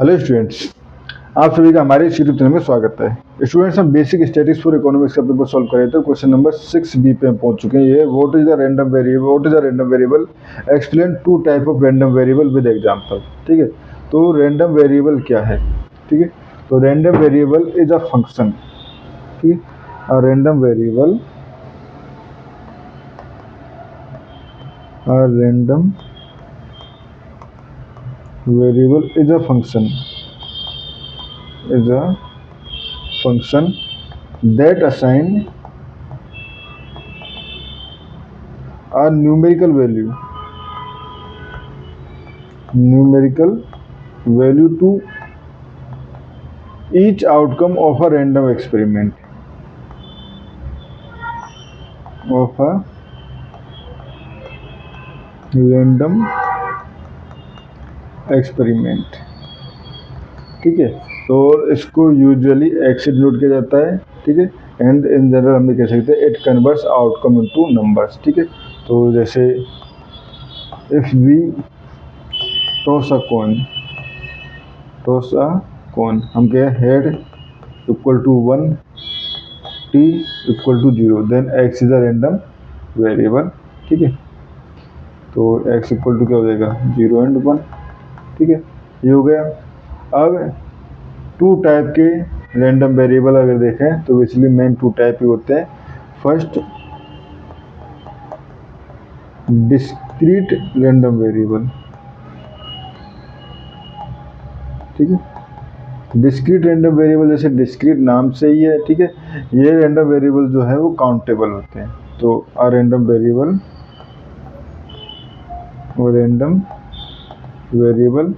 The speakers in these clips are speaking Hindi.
हेलो स्टूडेंट्स, आप सभी का हमारे इस यूट्यूब चैनल में स्वागत है। स्टूडेंट्स, हम बेसिक स्टैटिस्टिक्स फॉर इकोनॉमिक्स का पेपर सॉल्व कर रहे थे। क्वेश्चन नंबर 6B पे हम पहुंच चुके हैं। ये what is the random variable, explain two type of random variable with example. ठीक है, तो रैंडम वेरिएबल क्या है? ठीक है, तो random variable is a function. ठीक है, अ random variable is a function that assign a numerical value to each outcome of a random experiment ठीक है, तो इसको यूजुअली एक्स से डिनोट किया जाता है। ठीक है, एंड इन जनरल हम ये कह सकते हैं it converts outcome into numbers. ठीक है, तो जैसे if we toss a coin, हम कह head equal to 1, T equal to 0, then X is a random variable. ठीक है, तो एक्स इक्वल टू क्या हो जाएगा 0 एंड 1। ठीक है, ये हो गया। अब टू टाइप के रैंडम वेरिएबल अगर देखें तो बेसिकली मेन टू टाइप ही होते हैं। First, discrete random variable. ठीक है, डिस्क्रीट रैंडम वेरिएबल जैसे डिस्क्रीट नाम से ही है। ठीक है, ये रैंडम वेरिएबल जो है वो काउंटेबल होते हैं। तो a random variable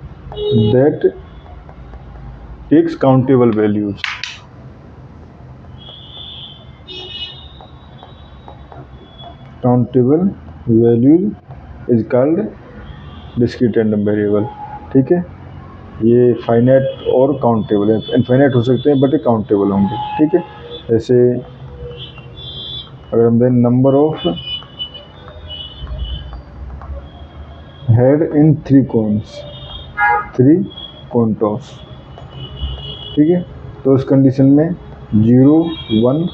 that takes countable values. Countable values is called discrete random variable. ठीक है, ये फाइनाइट और काउंटेबल है। इनफाइनाइट हो सकते हैं बट ये काउंटेबल होंगे। ठीक है, जैसे अगर हम दें number of head in 3 coin toss. ठीक है, तो इस कंडीशन में 0, 1,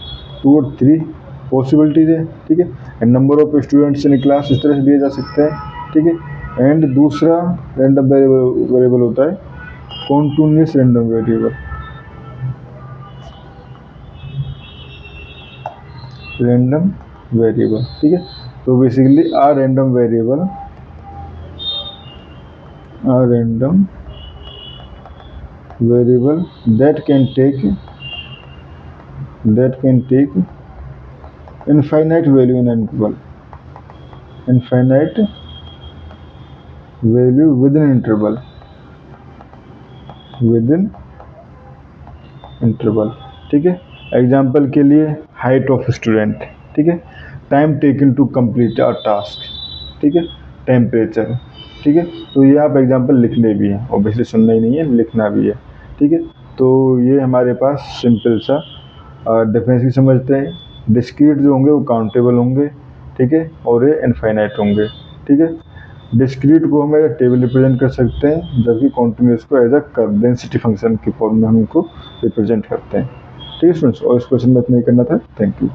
2 और 3 पॉसिबिलिटीज है। ठीक है, and number of students in class इस तरह से दिए जा सकते हैं। ठीक है, एंड दूसरा रैंडम वेरिएबल होता है कॉन्टिन्यूअस रैंडम वेरिएबल। ठीक है, तो basically a random variable that can take infinite value in interval, within interval। ठीक है, एग्जाम्पल के लिए हाइट ऑफ स्टूडेंट। ठीक है, time taken to complete a task. ठीक है, टेम्परेचर। ठीक है, तो ये आप एग्जाम्पल लिखने भी हैं, ऑब्वियसली सुनना ही नहीं है, लिखना भी है। ठीक है, तो ये हमारे पास सिंपल सा डेफिनेशन समझते हैं। डिस्क्रीट जो होंगे वो काउंटेबल होंगे। ठीक है, और ये इनफाइनाइट होंगे। ठीक है, डिस्क्रीट को हम एज टेबल रिप्रेजेंट कर सकते हैं, जबकि कॉन्टिन्यूअस को as a curve density function की फॉर्म में हम इनको रिप्रेजेंट करते हैं। ठीक है स्टूडेंट्स, और इस क्वेश्चन में इतना ही करना था। Thank you.